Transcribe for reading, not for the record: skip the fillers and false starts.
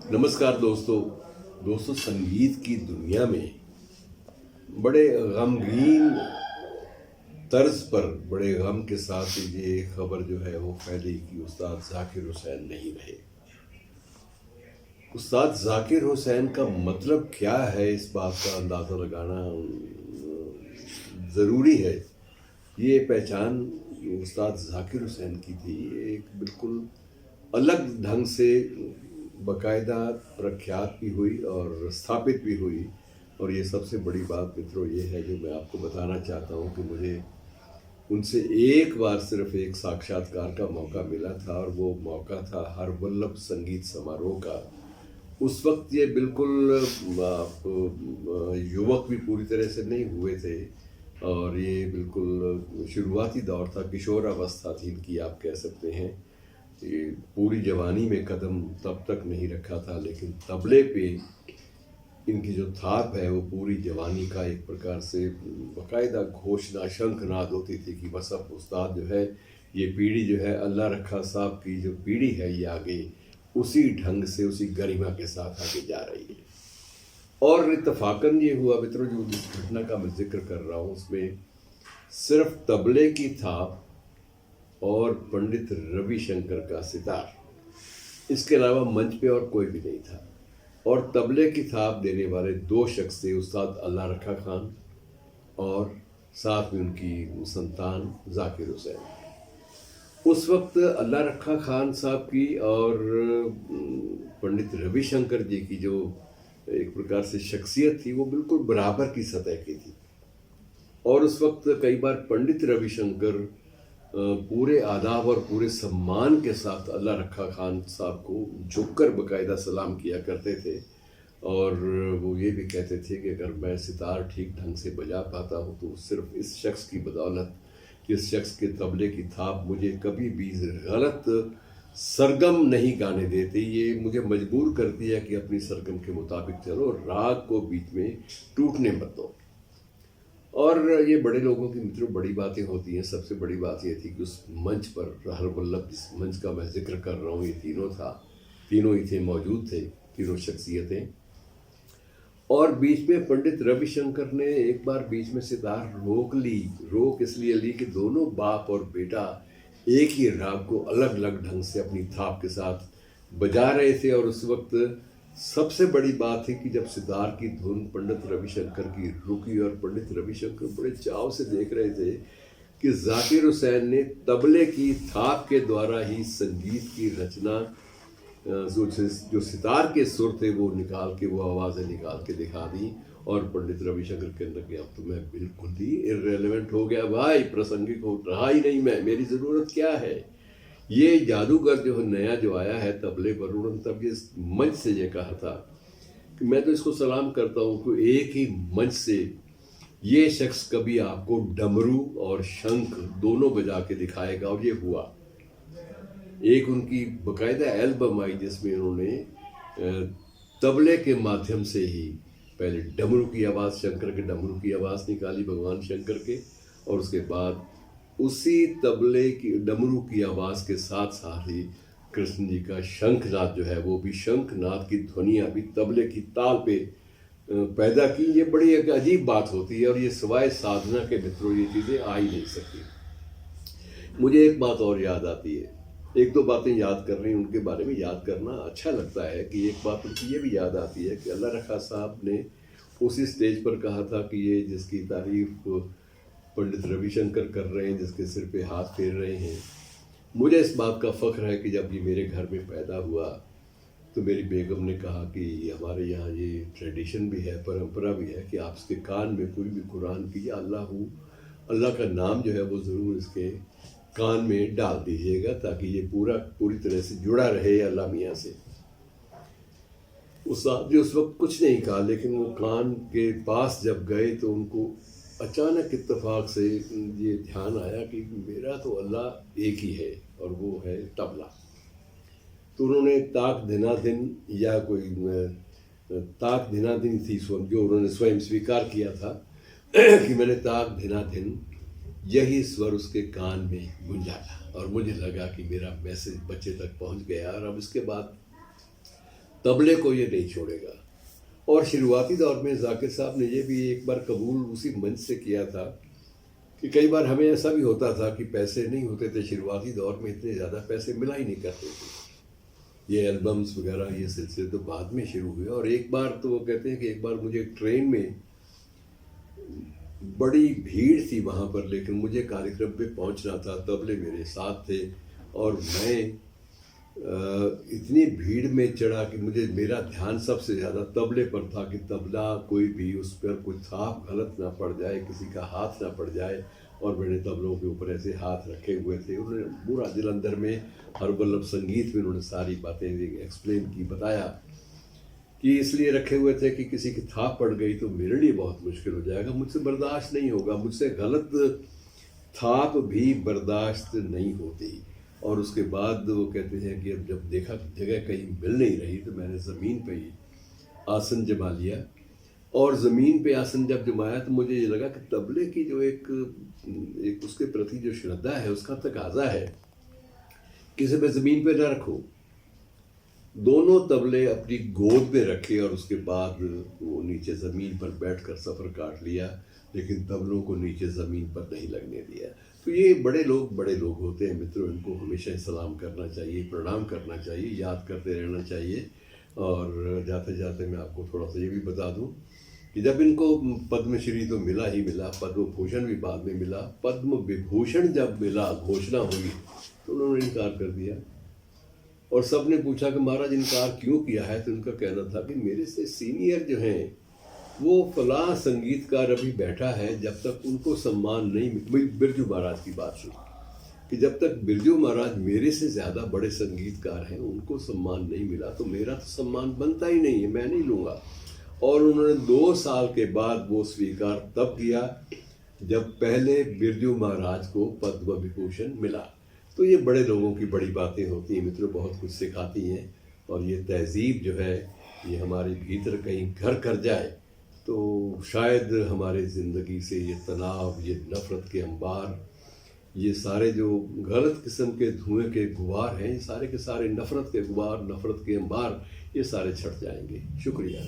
नमस्कार दोस्तों संगीत की दुनिया में बड़े गमगीन तर्ज पर बड़े गम के साथ ये खबर जो है वो फैली कि उस्ताद जाकिर हुसैन नहीं रहे। उस्ताद जाकिर हुसैन का मतलब क्या है, इस बात का अंदाज़ा लगाना ज़रूरी है। ये पहचान उस्ताद जाकिर हुसैन की थी, एक बिल्कुल अलग ढंग से बाकायदा प्रख्यात भी हुई और स्थापित भी हुई। और ये सबसे बड़ी बात मित्रों ये है जो मैं आपको बताना चाहता हूँ कि मुझे उनसे एक बार सिर्फ एक साक्षात्कार का मौका मिला था, और वो मौका था हर वल्लभ संगीत समारोह का। उस वक्त ये बिल्कुल युवक भी पूरी तरह से नहीं हुए थे, और ये बिल्कुल शुरुआती दौर था, किशोरावस्था थी इनकी, आप कह सकते हैं। ये पूरी जवानी में कदम तब तक नहीं रखा था, लेकिन तबले पे इनकी जो थाप है वो पूरी जवानी का एक प्रकार से बाकायदा घोषणा शंखनाद होती थी कि बस अब उस्ताद जो है, ये पीढ़ी जो है अल्लाह रखा साहब की जो पीढ़ी है ये आगे उसी ढंग से उसी गरिमा के साथ आगे जा रही है। और इत्तफाकन ये हुआ मित्रों, जो जिस घटना का मैं जिक्र कर रहा हूँ उसमें सिर्फ तबले की थाप और पंडित रविशंकर का सितार, इसके अलावा मंच पे और कोई भी नहीं था। और तबले की थाप देने वाले दो शख्स थे, उस्ताद अल्लाह रखा खान और साथ में उनकी संतान जाकिर हुसैन। उस वक्त अल्लाह रखा खान साहब की और पंडित रविशंकर जी की जो एक प्रकार से शख्सियत थी वो बिल्कुल बराबर की सतह की थी। और उस वक्त कई बार पंडित रविशंकर पूरे आदाब और पूरे सम्मान के साथ अल्लाह रखा खान साहब को झुककर बाकायदा सलाम किया करते थे। और वो ये भी कहते थे कि अगर मैं सितार ठीक ढंग से बजा पाता हूँ तो सिर्फ इस शख्स की बदौलत, इस शख्स के तबले की थाप मुझे कभी भी गलत सरगम नहीं गाने देते, ये मुझे मजबूर करती है कि अपनी सरगम के मुताबिक चलो, राग को बीच में टूटने मत दो। और ये बड़े लोगों की मित्रों बड़ी बातें होती हैं। सबसे बड़ी बात ये थी कि उस मंच पर हर वल्लभ, जिस मंच का मैं जिक्र कर रहा हूँ, ये तीनों ही थे, मौजूद थे, तीनों शख्सियतें। और बीच में पंडित रविशंकर ने एक बार बीच में सितार रोक इसलिए ली कि दोनों बाप और बेटा एक ही राग को अलग अलग ढंग से अपनी थाप के साथ बजा रहे थे। और उस वक्त सबसे बड़ी बात थी कि जब सितार की धुन पंडित रविशंकर की रुकी और पंडित रविशंकर बड़े चाव से देख रहे थे कि जाकिर हुसैन ने तबले की थाप के द्वारा ही संगीत की रचना, जो सितार के सुर थे वो निकाल के, वो आवाज़ें निकाल के दिखा दी। और पंडित रविशंकर के अंदर कि अब तो मैं बिल्कुल ही इररेलेवेंट हो गया भाई, प्रासंगिक हो रहा ही नहीं मैं, मेरी ज़रूरत क्या है। ये जादूगर जो नया जो आया है तबले पर, उन्होंने तब ये मंच से ये कहा था कि मैं तो इसको सलाम करता हूँ कि एक ही मंच से ये शख्स कभी आपको डमरू और शंख दोनों बजा के दिखाएगा। और ये हुआ। एक उनकी बाकायदा एल्बम आई जिसमें उन्होंने तबले के माध्यम से ही पहले डमरू की आवाज़, शंकर के डमरू की आवाज़ निकाली, भगवान शंकर के, और उसके बाद उसी तबले की डमरू की आवाज़ के साथ साथ ही कृष्ण जी का शंखनाद जो है वो भी, शंखनाद की ध्वनियाँ भी तबले की ताल पे पैदा की। ये बड़ी एक अजीब बात होती है, और ये सिवाय साधना के मित्रों ये चीज़ें आ ही नहीं सकती। मुझे एक बात और याद आती है, एक दो बातें याद कर रही हैं, उनके बारे में याद करना अच्छा लगता है कि एक बात उनकी ये भी याद आती है कि अल्लाह रखा साहब ने उसी स्टेज पर कहा था कि ये जिसकी तारीफ पंडित रविशंकर कर रहे हैं, जिसके सिर पे हाथ फेर रहे हैं, मुझे इस बात का फ़ख्र है कि जब ये मेरे घर में पैदा हुआ तो मेरी बेगम ने कहा कि हमारे यहाँ ये ट्रेडिशन भी है, परंपरा भी है कि आप इसके कान में कोई भी कुरान की या अल्लाह का नाम जो है वो ज़रूर इसके कान में डाल दीजिएगा, ताकि ये पूरी तरह से जुड़ा रहे अल्लाह मियाँ से। उस वक्त कुछ नहीं कहा, लेकिन वो कान के पास जब गए तो उनको अचानक इत्तेफाक से ये ध्यान आया कि मेरा तो अल्लाह एक ही है और वो है तबला। तो उन्होंने ताक दिनादिन, या कोई ताक दिनादिन थी जो उन्होंने स्वयं स्वीकार किया था कि मैंने ताक दिनादिन, यही स्वर उसके कान में गूंजाया और मुझे लगा कि मेरा मैसेज बच्चे तक पहुंच गया। और अब इसके बाद तबले को ये नहीं छोड़ेगा। और शुरुआती दौर में जाकिर साहब ने ये भी एक बार कबूल उसी मंच से किया था कि कई बार हमें ऐसा भी होता था कि पैसे नहीं होते थे, शुरुआती दौर में इतने ज़्यादा पैसे मिला ही नहीं करते थे। ये एल्बम्स वगैरह ये सिलसिले तो बाद में शुरू हुए। और एक बार तो वो कहते हैं कि एक बार मुझे ट्रेन में बड़ी भीड़ थी वहाँ पर, लेकिन मुझे कार्यक्रम पे पहुँचना था, तबले मेरे साथ थे और मैं इतनी भीड़ में चढ़ा कि मेरा ध्यान सबसे ज़्यादा तबले पर था कि तबला कोई भी उस पर कोई थाप गलत ना पड़ जाए, किसी का हाथ ना पड़ जाए। और मैंने तबलों के ऊपर ऐसे हाथ रखे हुए थे। उन्होंने पूरा जलंधर में हरवल्लभ संगीत में उन्होंने सारी बातें एक्सप्लेन की, बताया कि इसलिए रखे हुए थे कि किसी की थाप पड़ गई तो मेरे लिए बहुत मुश्किल हो जाएगा, मुझसे बर्दाश्त नहीं होगा, मुझसे गलत थाप भी बर्दाश्त नहीं होती। और उसके बाद वो कहते हैं कि अब जब देखा कि जगह कहीं मिल नहीं रही तो मैंने ज़मीन पे ही आसन जमा लिया। और ज़मीन पे आसन जब जमाया तो मुझे ये लगा कि तबले की जो एक उसके प्रति जो श्रद्धा है, उसका तकाजा है कि इसे मैं ज़मीन पे ना रखूँ। दोनों तबले अपनी गोद में रखे और उसके बाद वो नीचे ज़मीन पर बैठकर सफ़र काट लिया, लेकिन तबलों को नीचे ज़मीन पर नहीं लगने दिया। तो ये बड़े लोग होते हैं मित्रों, इनको हमेशा सलाम करना चाहिए, प्रणाम करना चाहिए, याद करते रहना चाहिए। और जाते जाते मैं आपको थोड़ा सा ये भी बता दूं कि जब इनको पद्मश्री तो मिला ही मिला, पद्म भूषण भी बाद में मिला, पद्म विभूषण जब मिला घोषणा हुई तो उन्होंने इनकार कर दिया। और सब ने पूछा कि महाराज इनकार क्यों किया है, तो उनका कहना था कि मेरे से सीनियर जो हैं वो फलां संगीतकार अभी बैठा है, जब तक उनको सम्मान नहीं मिल, बिरजू महाराज की बात सुनी कि जब तक बिरजू महाराज मेरे से ज़्यादा बड़े संगीतकार हैं उनको सम्मान नहीं मिला तो मेरा तो सम्मान बनता ही नहीं है, मैं नहीं लूँगा। और उन्होंने 2 साल के बाद वो स्वीकार तब किया जब पहले बिरजू महाराज को पद्म विभूषण मिला। तो ये बड़े लोगों की बड़ी बातें होती हैं मित्रों, बहुत कुछ सिखाती हैं। और ये तहजीब जो है ये हमारे भीतर कहीं घर कर जाए तो शायद हमारे ज़िंदगी से ये तनाव, ये नफ़रत के अंबार, ये सारे जो गलत किस्म के धुएं के गुबार हैं, ये सारे के सारे नफ़रत के गुबार, नफ़रत के अंबार, ये सारे छट जाएंगे। शुक्रिया।